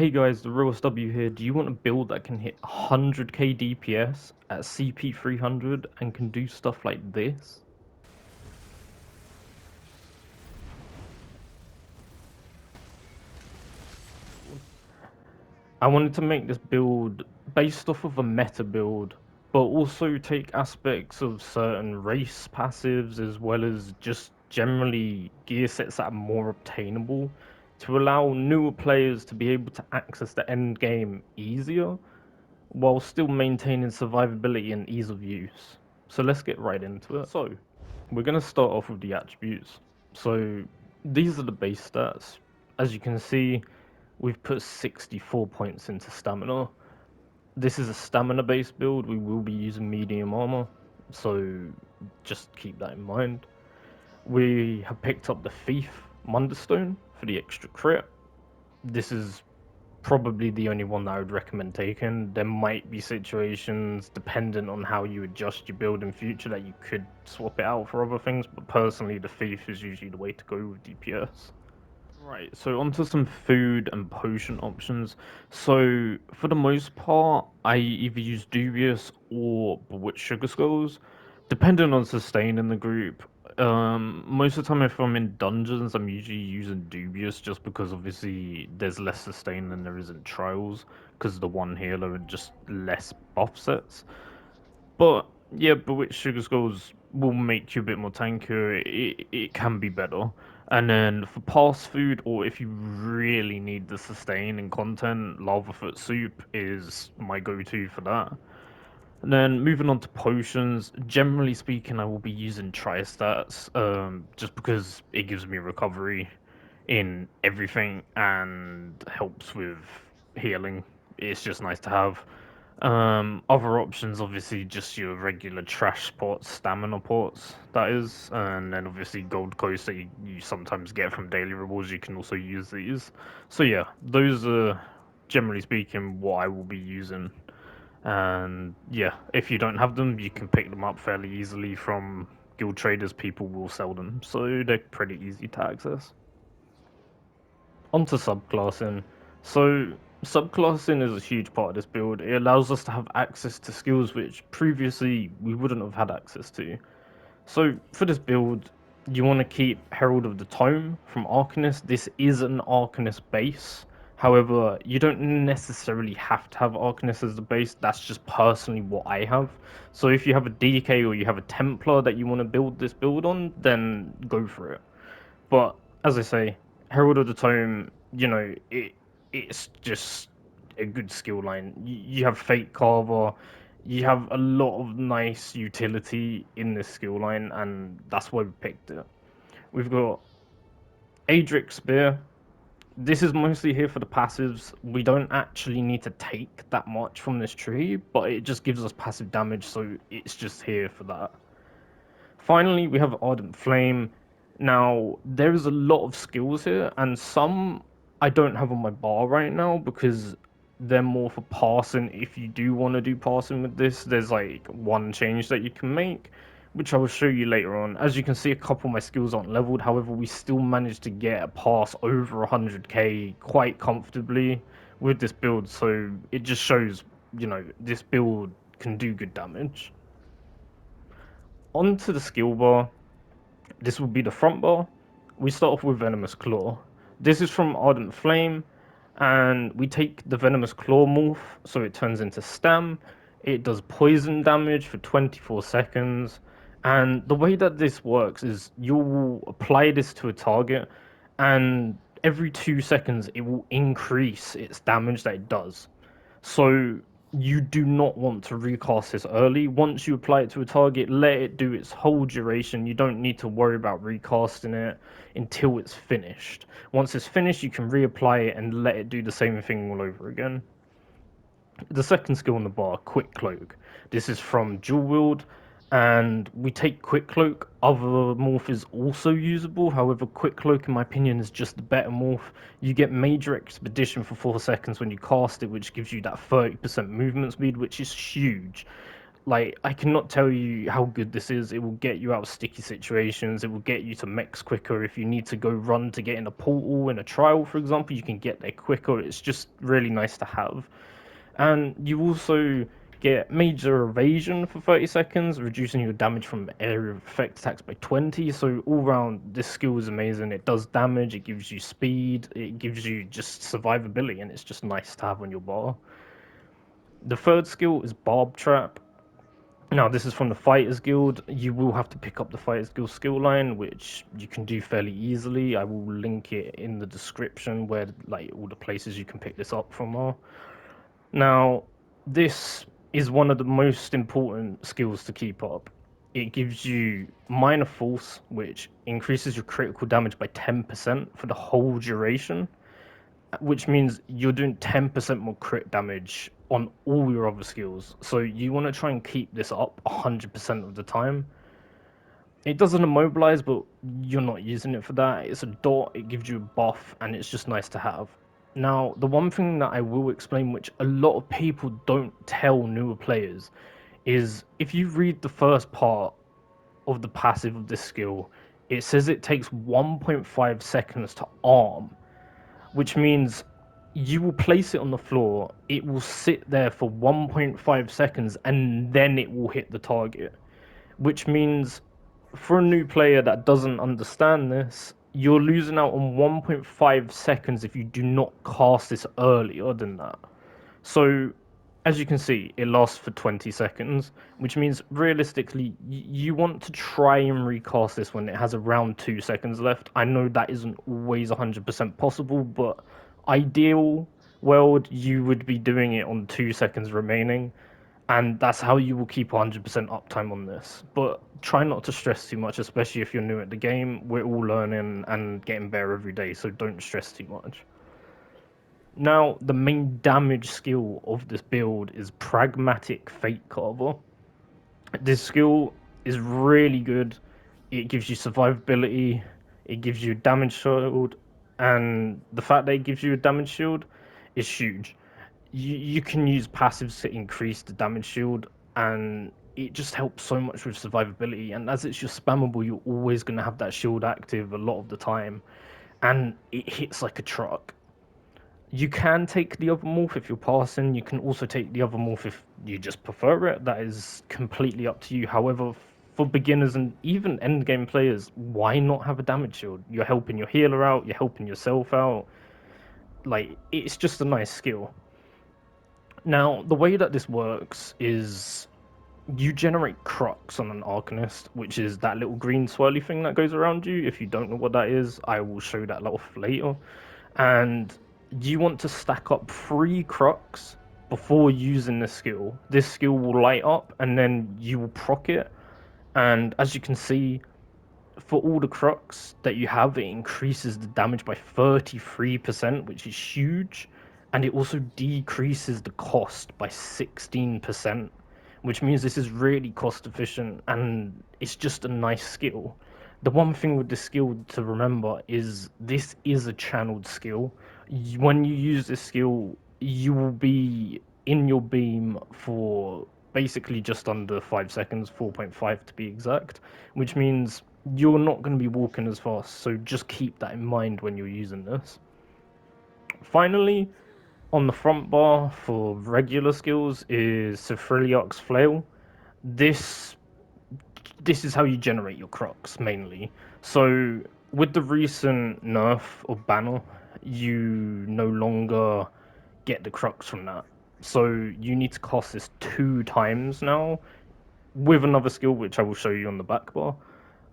Hey guys, the Real SW here. Do you want a build that can hit 100k DPS at CP 300 and can do stuff like this? I wanted to make this build based off of a meta build, but also take aspects of certain race passives as well as just generally gear sets that are more obtainable to allow newer players to be able to access the end game easier while still maintaining survivability and ease of use. So let's get right into it. So we're going to start off with the attributes. So these are the base stats. As you can see, we've put 64 points into stamina. This is a stamina based build. We will be using medium armor, so just keep that in mind. We have picked up the Thief Mundus Stone for the extra crit. This is probably the only one that I would recommend taking. There might be situations, dependent on how you adjust your build in future, that you could swap it out for other things, but personally the Thief is usually the way to go with DPS. Right, so onto some food and potion options. So for the most part, I either use Dubious or Bewitched Sugar Skulls, depending on sustain in the group. Most of the time, if I'm in dungeons, I'm usually using Dubious just because obviously there's less sustain than there is in trials, because the one healer and just less buff sets. But yeah, Bewitched Sugar Skulls will make you a bit more tankier. It can be better. And then for Parse food, or if you really need the sustain and content, Lavafoot Soup is my go-to for that. And then moving on to potions, generally speaking, I will be using Tri-Stats, just because it gives me recovery in everything and helps with healing. It's just nice to have. Other options, obviously, just your regular trash pots, stamina pots, that is, and then obviously gold coast that you sometimes get from daily rewards. You can also use these. So yeah, those are generally speaking what I will be using. And yeah, if you don't have them, you can pick them up fairly easily from guild traders. People will sell them, so they're pretty easy to access. Onto subclassing. So subclassing is a huge part of this build. It allows us to have access to skills which previously we wouldn't have had access to. So for this build, you want to keep Herald of the Tome from Arcanist. This is an Arcanist base. However, you don't necessarily have to have Arcanist as the base. That's just personally what I have. So if you have a DK or you have a Templar that you want to build this build on, then go for it. But as I say, Herald of the Tome, it's just a good skill line. You have Fate Carver, you have a lot of nice utility in this skill line, and that's why we picked it. We've got Adric Spear. This is mostly here for the passives. We don't actually need to take that much from this tree, but it just gives us passive damage, so it's just here for that. Finally, we have Ardent Flame. Now, there's a lot of skills here, and some I don't have on my bar right now because they're more for passing. If you do want to do passing with this, there's like one change that you can make, which I will show you later on. As you can see, a couple of my skills aren't leveled. However, we still managed to get a pass over 100k quite comfortably with this build. So it just shows, this build can do good damage. Onto the skill bar. This will be the front bar. We start off with Venomous Claw. This is from Ardent Flame, and we take the Venomous Claw morph, so it turns into Stam. It does poison damage for 24 seconds, and the way that this works is you will apply this to a target, and every 2 seconds it will increase its damage that it does. So you do not want to recast this early. Once you apply it to a target, let it do its whole duration. You don't need to worry about recasting it until it's finished. Once it's finished, you can reapply it and let it do the same thing all over again. The second skill on the bar, Quick Cloak. This is from Dual Wield, and we take Quick Cloak. Other morph is also usable, however, Quick Cloak, in my opinion, is just the better morph. You get Major Expedition for 4 seconds when you cast it, which gives you that 30% movement speed, which is huge. Like, I cannot tell you how good this is. It will get you out of sticky situations. It will get you to mechs quicker. If you need to go run to get in a portal in a trial, for example, you can get there quicker. It's just really nice to have. And you also get major evasion for 30 seconds, reducing your damage from area of effect attacks by 20. So all round, this skill is amazing. It does damage, it gives you speed, it gives you just survivability, and it's just nice to have on your bar. The third skill is Barb Trap. Now, this is from the Fighters Guild. You will have to pick up the Fighters Guild skill line, which you can do fairly easily. I will link it in the description where like all the places you can pick this up from are. Now, this is one of the most important skills to keep up. It gives you Minor Force, which increases your critical damage by 10% for the whole duration, which means you're doing 10% more crit damage on all your other skills. So you want to try and keep this up 100% of the time. It doesn't immobilize, but you're not using it for that. It's a dot, it gives you a buff, and it's just nice to have. Now, the one thing that I will explain, which a lot of people don't tell newer players, is if you read the first part of the passive of this skill, it says it takes 1.5 seconds to arm, which means you will place it on the floor, it will sit there for 1.5 seconds, and then it will hit the target. Which means for a new player that doesn't understand this, you're losing out on 1.5 seconds if you do not cast this earlier than that. So, as you can see, it lasts for 20 seconds, which means realistically, you want to try and recast this when it has around 2 seconds left. I know that isn't always 100% possible, but ideal world, you would be doing it on 2 seconds remaining, and that's how you will keep 100% uptime on this. But try not to stress too much, especially if you're new at the game. We're all learning and getting better every day, so don't stress too much. Now, the main damage skill of this build is Pragmatic Fate Carver. This skill is really good. It gives you survivability, it gives you a damage shield, and the fact that it gives you a damage shield is huge. You can use passives to increase the damage shield, and it just helps so much with survivability. And as it's your spammable, you're always going to have that shield active a lot of the time, and it hits like a truck. You can take the other morph if you're passing. You can also take the other morph if you just prefer it. That is completely up to you. However, for beginners and even endgame players, why not have a damage shield? You're helping your healer out, you're helping yourself out. Like, it's just a nice skill. Now, the way that this works is you generate Crux on an Arcanist, which is that little green swirly thing that goes around you. If you don't know what that is, I will show that off later. And you want to stack up 3 Crux before using this skill. This skill will light up, and then you will proc it. And as you can see, for all the Crux that you have, it increases the damage by 33%, which is huge. And it also decreases the cost by 16%, which means this is really cost efficient and it's just a nice skill. The one thing with this skill to remember is this is a channeled skill. When you use this skill, you will be in your beam for basically just under 5 seconds, 4.5 to be exact, which means you're not going to be walking as fast, so just keep that in mind when you're using this. Finally, on the front bar for regular skills is Sifriliarch's Flail. This this is how you generate your Crux mainly. So with the recent nerf of Banner, you no longer get the Crux from that. So you need to cast this 2 times now with another skill which I will show you on the back bar,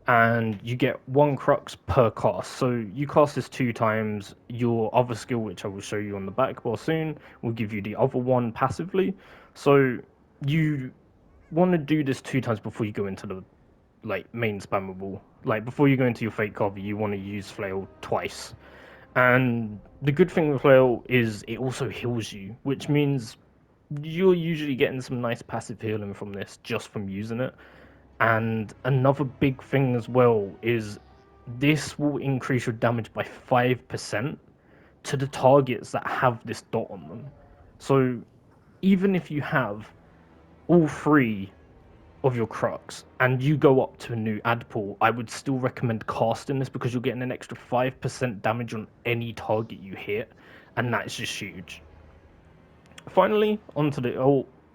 and you get 1 Crux per cast. So you cast this 2 times. Your other skill, which I will show you on the back bar soon, will give you the other one passively. So you want to do this 2 times before you go into the main spammable. Like before you go into your fake cover, you want to use Flail twice. And the good thing with Flail is it also heals you, which means you're usually getting some nice passive healing from this just from using it. And another big thing as well is this will increase your damage by 5% to the targets that have this dot on them. So even if you have all 3 of your Crux and you go up to a new ad pool, I would still recommend casting this because you're getting an extra 5% damage on any target you hit, and that's just huge. Finally, onto the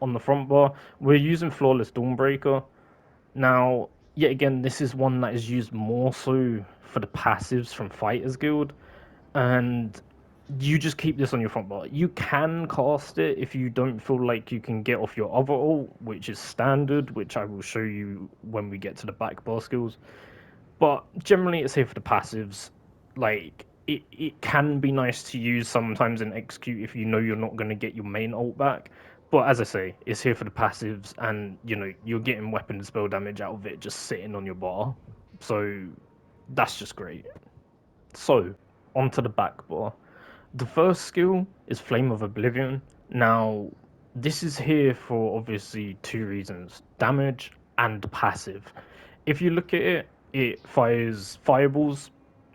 on the front bar, we're using Flawless Dawnbreaker. Now, yet again, this is one that is used more so for the passives from Fighters Guild, and you just keep this on your front bar. You can cast it if you don't feel like you can get off your other ult, which is standard, which I will show you when we get to the back bar skills. But generally, it's here for the passives. Like, it can be nice to use sometimes in execute if you know you're not going to get your main ult back. But as I say, it's here for the passives, and you know you're getting weapon and spell damage out of it just sitting on your bar. So that's just great. So onto the back bar. The first skill is Flame of Oblivion. Now, this is here for obviously two reasons: damage and passive. If you look at it, it fires fireballs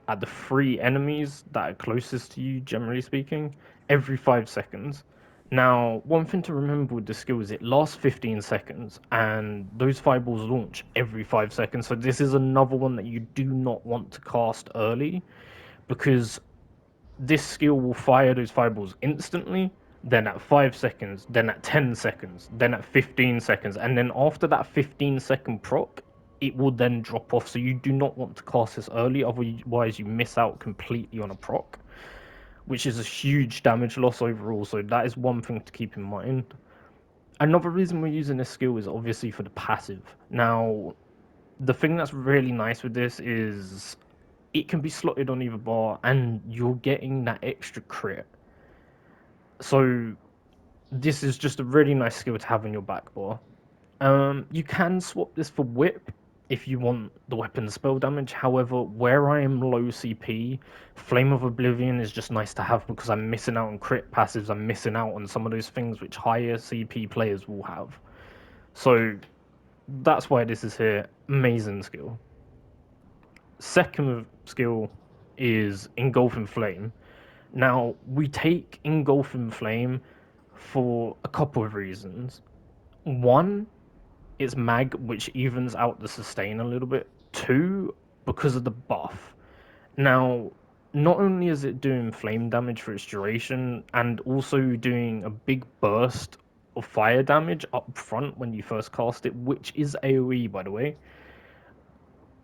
at the three enemies that are closest to you, generally speaking, every 5 seconds. Now, one thing to remember with the skill is it lasts 15 seconds, and those fireballs launch every 5 seconds. So, this is another one that you do not want to cast early because this skill will fire those fireballs instantly, then at 5 seconds, then at 10 seconds, then at 15 seconds, and then after that 15-second proc, it will then drop off. So you do not want to cast this early, otherwise you miss out completely on a proc, which is a huge damage loss overall. So that is one thing to keep in mind. Another reason we're using this skill is obviously for the passive. Now, the thing that's really nice with this is it can be slotted on either bar and you're getting that extra crit. So this is just a really nice skill to have in your back bar. You can swap this for whip if you want the weapon spell damage. However, where I am low CP, Flame of Oblivion is just nice to have because I'm missing out on crit passives. I'm missing out on some of those things which higher CP players will have. So that's why this is here. Amazing skill. Second skill is Engulfing Flame. Now, we take Engulfing Flame for a couple of reasons. One, it's mag, which evens out the sustain a little bit. Two, because of the buff. Now, not only is it doing flame damage for its duration, and also doing a big burst of fire damage up front when you first cast it, which is AoE, by the way,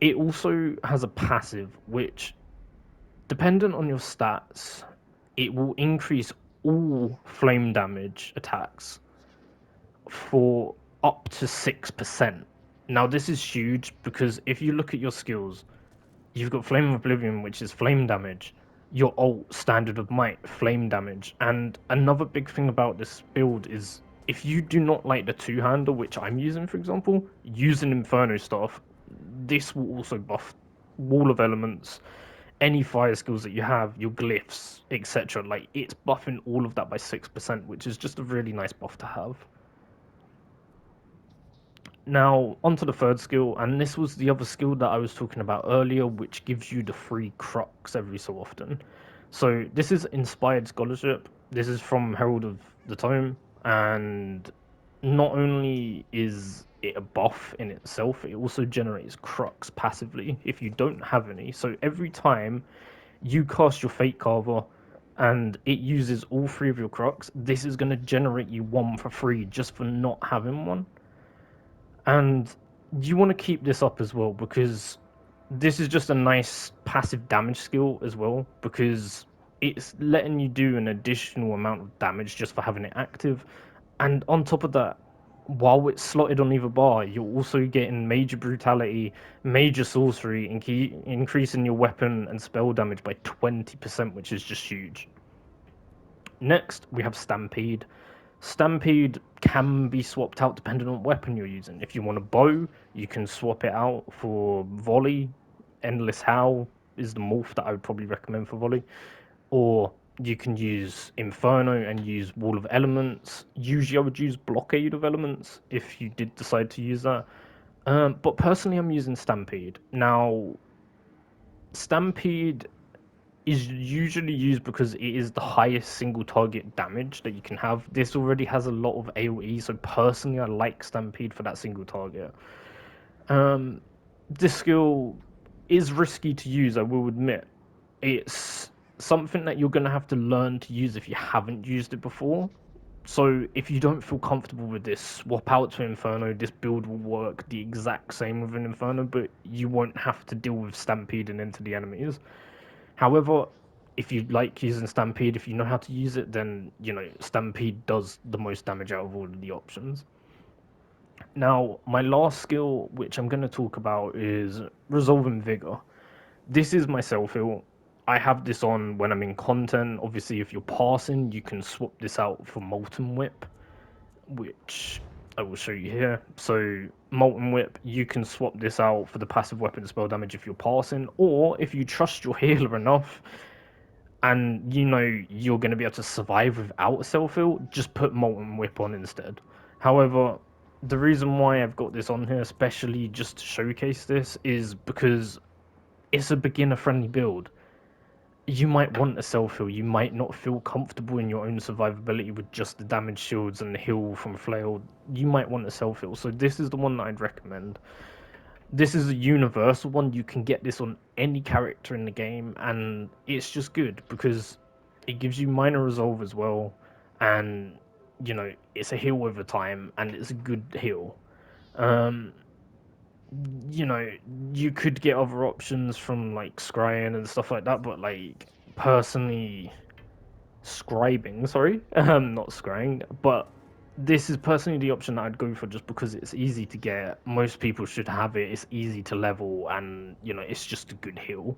it also has a passive, which, dependent on your stats, it will increase all flame damage attacks for up to 6%. Now, this is huge because if you look at your skills, you've got Flame of Oblivion, which is flame damage, your ult, Standard of Might, flame damage. And another big thing about this build is if you do not like the two-hander, which I'm using, for example, using Inferno Staff, this will also buff Wall of Elements, any fire skills that you have, your glyphs, etc. Like, it's buffing all of that by 6%, which is just a really nice buff to have. Now, onto the third skill, and this was the other skill that I was talking about earlier, which gives you the free crux every so often. So, this is Inspired Scholarship. This is from Herald of the Tome, and not only is it a buff in itself, it also generates crux passively if you don't have any. So, every time you cast your Fate Carver and it uses all three of your crux, this is going to generate you one for free just for not having one. And you want to keep this up as well because this is just a nice passive damage skill as well because it's letting you do an additional amount of damage just for having it active. And on top of that, while it's slotted on either bar, you're also getting major brutality, major sorcery, and increasing your weapon and spell damage by 20%, which is just huge. Next, we have Stampede. Stampede can be swapped out depending on what weapon you're using. If you want a bow, you can swap it out for volley. Endless Howl is the morph that I would probably recommend for volley. Or you can use Inferno and use Wall of Elements. Usually I would use Blockade of Elements if you did decide to use that. But personally I'm using Stampede. Now, Stampede is usually used because it is the highest single target damage that you can have. This already has a lot of AoE, so personally I like Stampede for that single target. Um, this skill is risky to use, I will admit. It's something that you're going to have to learn to use if you haven't used it before. So if you don't feel comfortable with this, swap out to Inferno. This build will work the exact same with an Inferno, but you won't have to deal with stampeding into the enemies. However, if you like using Stampede, if you know how to use it, then Stampede does the most damage out of all of the options. Now, my last skill, which I'm going to talk about, is Resolving Vigor. This is my self heal. I have this on when I'm in content. Obviously, if you're passing, you can swap this out for Molten Whip, which I will show you here. So, Molten Whip, you can swap this out for the passive weapon spell damage if you're passing, or if you trust your healer enough and you know you're going to be able to survive without self heal, just put Molten Whip on instead. However, the reason why I've got this on here, especially just to showcase this, is because it's a beginner friendly build. You might want a self heal, you might not feel comfortable in your own survivability with just the damage shields and the heal from flail. You might want a self heal, so this is the one that I'd recommend. This is a universal one. You can get this on any character in the game, and it's just good because it gives you minor resolve as well, and it's a heal over time, and it's a good heal. Um, you know, you could get other options from like scrying and stuff like that, but like personally, scribing, sorry, not scrying, but this is personally the option that I'd go for just because it's easy to get. Most people should have it. It's easy to level, and it's just a good heal.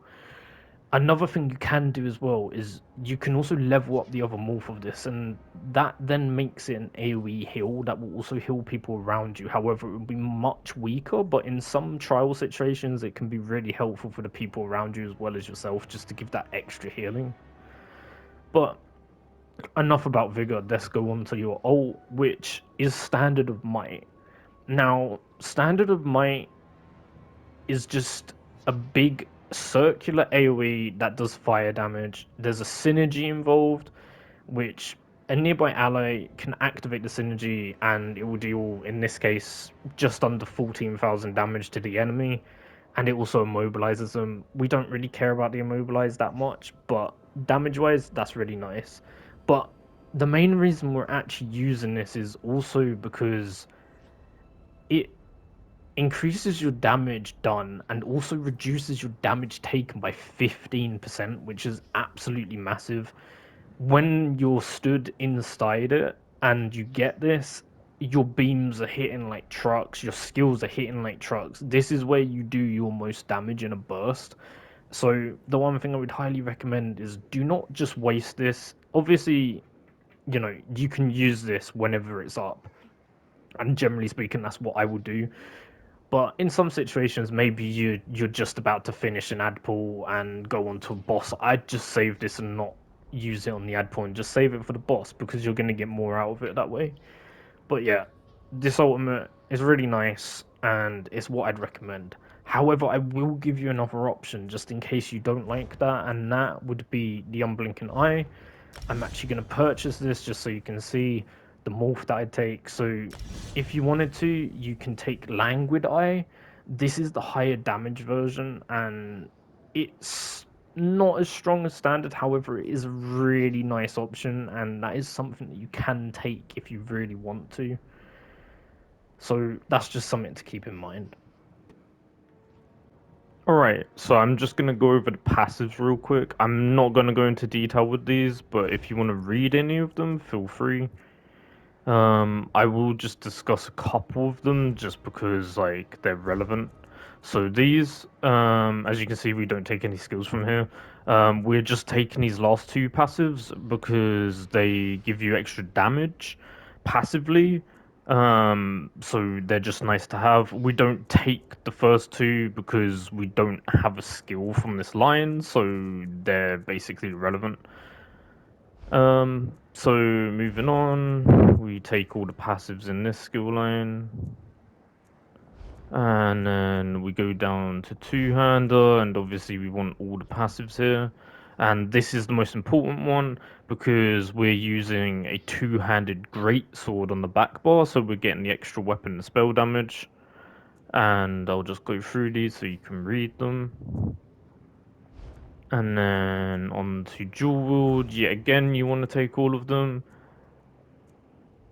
Another thing you can do as well is you can also level up the other morph of this, and that then makes it an AoE heal that will also heal people around you. However, it will be much weaker, but in some trial situations, it can be really helpful for the people around you as well as yourself, just to give that extra healing. But enough about Vigor, let's go on to your ult, which is Standard of Might. Now, Standard of Might is just a big circular AoE that does fire damage. There's a synergy involved, which a nearby ally can activate the synergy and it will deal, in this case, just under 14,000 damage to the enemy. And it also immobilizes them. We don't really care about the immobilize that much, but damage wise, that's really nice. But the main reason we're actually using this is also because it increases your damage done and also reduces your damage taken by 15%, which is absolutely massive. When you're stood inside it and you get this, your beams are hitting like trucks, your skills are hitting like trucks. This is where you do your most damage in a burst. So the one thing I would highly recommend is do not just waste this. Obviously, you can use this whenever it's up. And generally speaking, that's what I would do. But in some situations, maybe you're just about to finish an ad pool and go on to a boss. I'd just save this and not use it on the ad pool and just save it for the boss because you're going to get more out of it that way. But yeah, this ultimate is really nice and it's what I'd recommend. However, I will give you another option just in case you don't like that, and that would be the Unblinking Eye. I'm actually going to purchase this just so you can see the morph that I take. So if you wanted to, you can take Languid Eye. This is the higher damage version, and it's not as strong as standard. However, it is a really nice option, and that is something that you can take if you really want to. So that's just something to keep in mind. Alright, so I'm just going to go over the passives real quick. I'm not going to go into detail with these, but if you want to read any of them, feel free. I will just discuss a couple of them just because like they're relevant. So these, as you can see, we don't take any skills from here. We're just taking these last two passives because they give you extra damage passively. So they're just nice to have. We don't take the first two because we don't have a skill from this line, so they're basically irrelevant. So moving on, we take all the passives in this skill line. And then we go down to two-hander, and obviously we want all the passives here. And this is the most important one because we're using a two-handed greatsword on the back bar, so we're getting the extra weapon and spell damage. And I'll just go through these so you can read them. And then on to dual wield, yet again you want to take all of them.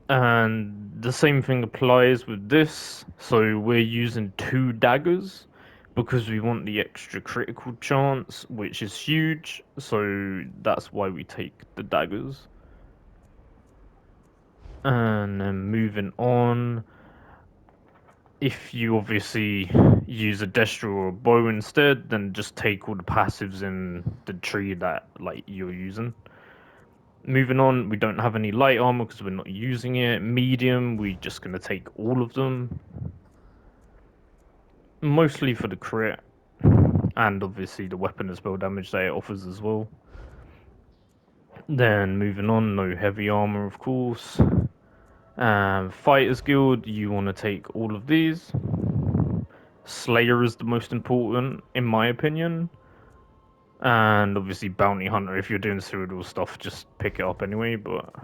And the same thing applies with this. So we're using two daggers because we want the extra critical chance, which is huge. So that's why we take the daggers. And then moving on, if you obviously use a Destro or a bow instead, then just take all the passives in the tree that like you're using. Moving on, we don't have any light armor because we're not using it. Medium, we're just gonna take all of them, mostly for the crit, and obviously the weapon and spell damage that it offers as well. Then moving on, no heavy armor, of course. Fighters Guild, you want to take all of these. Slayer is the most important, in my opinion. And obviously Bounty Hunter, if you're doing Cyrodiil stuff, just pick it up anyway, but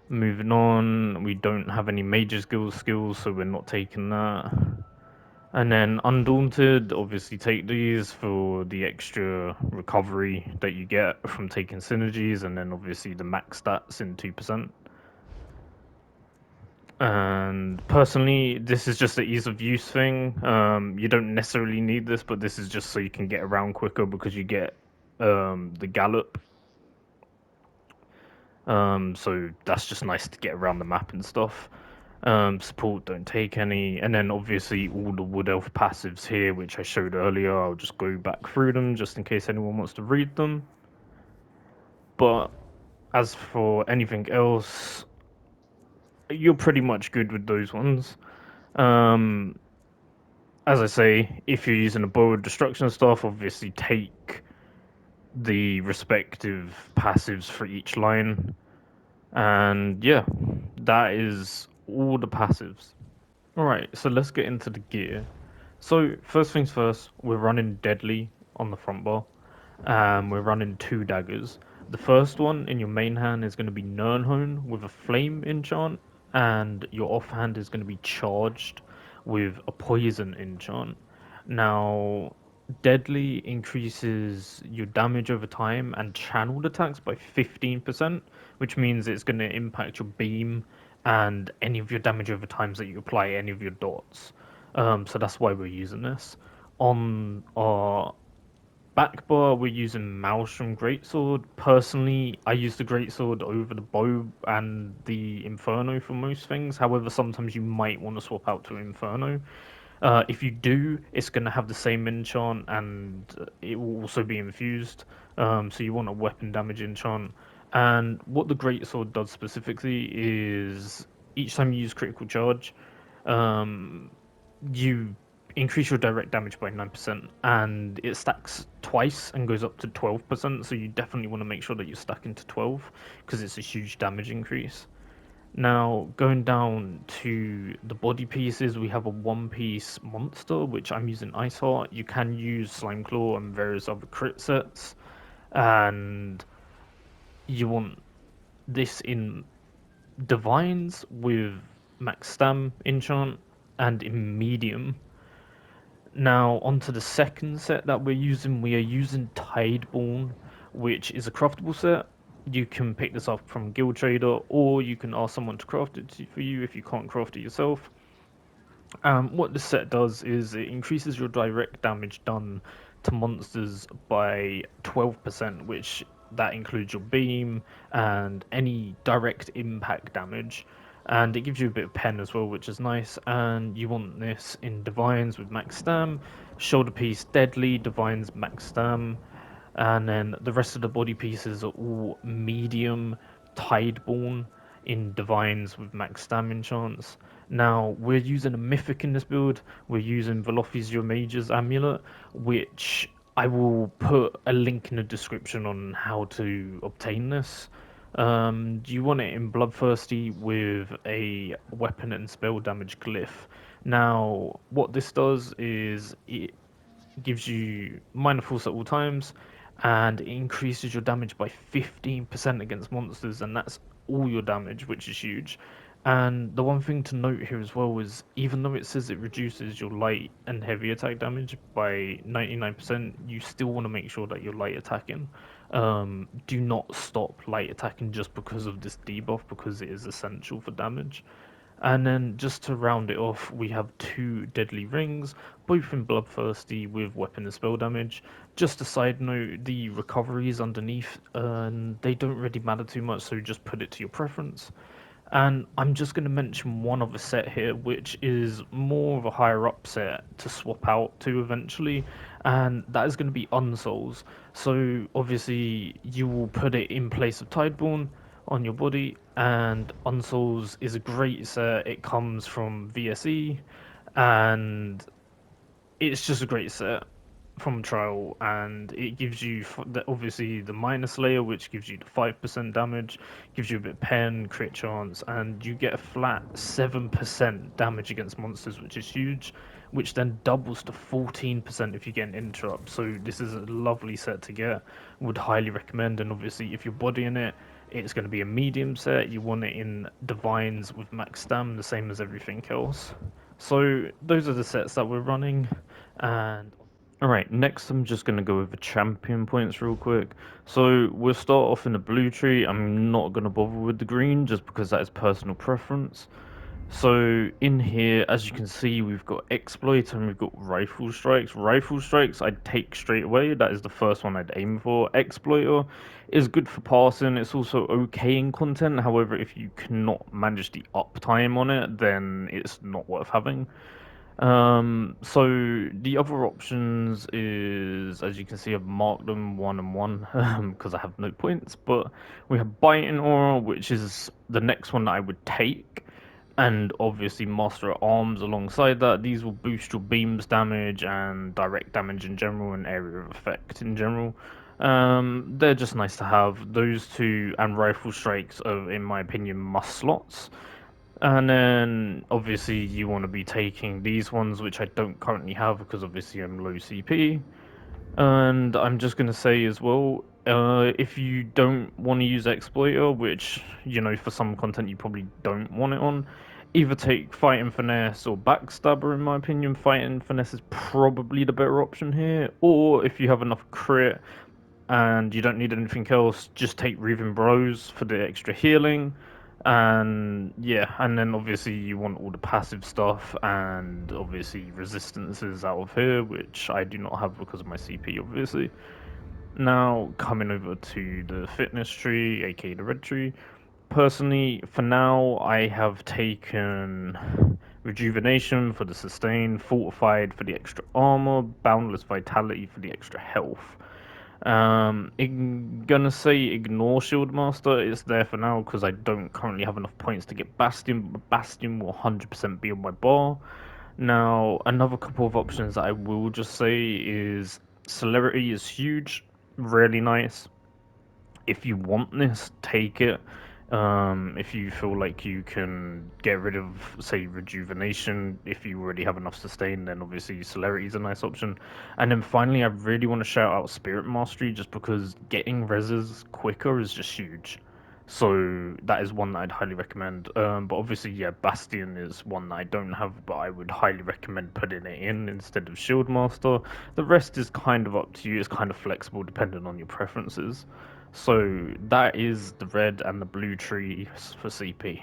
moving on, we don't have any major skills, so we're not taking that. And then Undaunted, obviously take these for the extra recovery that you get from taking synergies, and then obviously the max stats in 2%. And personally, this is just the ease of use thing. You don't necessarily need this, but this is just so you can get around quicker because you get the gallop. So that's just nice to get around the map and stuff. Support don't take any, and then obviously all the Wood Elf passives here, which I showed earlier. I'll just go back through them just in case anyone wants to read them. But as for anything else, you're pretty much good with those ones. Um, as I say, if you're using a bow of destruction stuff, obviously take the respective passives for each line. And yeah, that is all the passives. Alright, so let's get into the gear. So, first things first, we're running Deadly on the front bar. We're running two daggers. The first one in your main hand is going to be Nirnhone with a flame enchant, and your offhand is going to be charged with a poison enchant. Now, Deadly increases your damage over time and channeled attacks by 15%, which means it's going to impact your beam and any of your damage over times that you apply any of your dots. So that's why we're using this. On our back bar, we're using Maelstrom Greatsword. Personally, I use the Greatsword over the bow and the Inferno for most things. However, sometimes you might want to swap out to Inferno. If you do, it's going to have the same enchant and it will also be infused. So you want a weapon damage enchant. And what the Greatsword does specifically is each time you use critical charge, um, you increase your direct damage by 9%, and it stacks twice and goes up to 12%. So you definitely want to make sure that you stack into 12 because it's a huge damage increase. Now, going down to the body pieces, we have a one-piece monster, which I'm using Ice Heart. You can use Slime Claw and various other crit sets, and you want this in Divines with Max Stam enchant and in Medium. Now, onto the second set that we're using, we are using Tideborn, which is a craftable set. You can pick this up from Guild Trader, or you can ask someone to craft it for you if you can't craft it yourself. What this set does is it increases your direct damage done to monsters by 12%, which that includes your beam and any direct impact damage. And it gives you a bit of pen as well, which is nice. And you want this in Divines with Max Stam, Shoulder Piece Deadly, Divines Max Stam, and then the rest of the body pieces are all medium Tideborn in Divines with Max Stam enchants. Now, we're using a Mythic in this build. We're using Velofy's Your Mage's Amulet, which I will put a link in the description on how to obtain this. You want it in Bloodthirsty with a weapon and spell damage glyph. Now, what this does is it gives you minor force at all times, and it increases your damage by 15% against monsters, and that's all your damage, which is huge. And the one thing to note here as well is even though it says it reduces your light and heavy attack damage by 99%, you still want to make sure that you're light attacking. Do not stop light attacking just because of this debuff, because it is essential for damage. And then just to round it off, we have two deadly rings, both in Bloodthirsty with weapon and spell damage. Just a side note, the recoveries underneath, they don't really matter too much, so just put it to your preference. And I'm just going to mention one other set here, which is more of a higher up set to swap out to eventually, and that is going to be Unsouls. So obviously you will put it in place of Tideborn on your body, and Unsouls is a great set. It comes from VSE, and it's just a great set from trial, and it gives you obviously the minus layer, which gives you the 5% damage, gives you a bit of pen, crit chance, and you get a flat 7% damage against monsters, which is huge, which then doubles to 14% if you get an interrupt. So this is a lovely set to get. Would highly recommend. And obviously if you're bodying it, it's going to be a medium set. You want it in divines with max stam, the same as everything else. So those are the sets that we're running. And alright, next I'm just going to go over champion points real quick. So we'll start off in the blue tree. I'm not going to bother with the green just because that is personal preference. So in here, as you can see, we've got exploit and we've got rifle strikes. Rifle strikes I'd take straight away. That is the first one I'd aim for. Exploiter is good for passing. It's also okay in content. However, if you cannot manage the uptime on it, then it's not worth having. So the other options is, as you can see, I've marked them 1 and 1 because I have no points. But we have Biting Aura, which is the next one that I would take, and obviously Master at Arms alongside that. These will boost your beams damage and direct damage in general and area of effect in general. They're just nice to have. Those two and Rifle Strikes are, in my opinion, must slots. And then obviously you want to be taking these ones, which I don't currently have because obviously I'm low CP. And I'm just going to say as well, if you don't want to use Exploiter, which, you know, for some content you probably don't want it on, either take Fighting Finesse or Backstabber, in my opinion. Fighting Finesse is probably the better option here. Or if you have enough crit and you don't need anything else, just take Reaving Bros for the extra healing. And yeah, and then obviously you want all the passive stuff and obviously resistances out of here, which I do not have because of my CP, obviously. Now, coming over to the fitness tree, aka the red tree. Personally, for now, I have taken rejuvenation for the sustain, fortified for the extra armor, boundless vitality for the extra health. Gonna say ignore Shield Master. It's there for now because I don't currently have enough points to get Bastion. But Bastion will 100% be on my bar. Now, another couple of options that I will just say is Celerity is huge, really nice. If you want this, take it. If you feel like you can get rid of, say, rejuvenation, if you already have enough sustain, then obviously celerity is a nice option. And then finally, I really want to shout out Spirit Mastery just because getting reses quicker is just huge. So that is one that I'd highly recommend. But obviously, yeah, Bastion is one that I don't have, but I would highly recommend putting it in instead of Shield Master. The rest is kind of up to you. It's kind of flexible depending on your preferences. So that is the red and the blue tree for CP.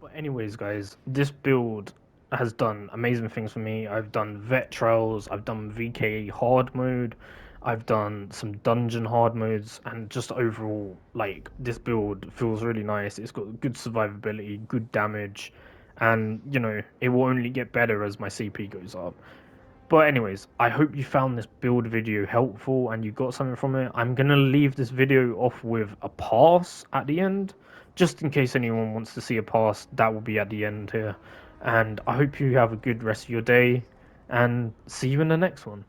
But anyways, guys, this build has done amazing things for me. I've done vet trials, I've done VK hard mode, I've done some dungeon hard modes, and just overall, like, this build feels really nice. It's got good survivability, good damage, and you know, it will only get better as my CP goes up. But anyways, I hope you found this build video helpful and you got something from it. I'm going to leave this video off with a pass at the end, just in case anyone wants to see a pass, that will be at the end here. And I hope you have a good rest of your day, and see you in the next one.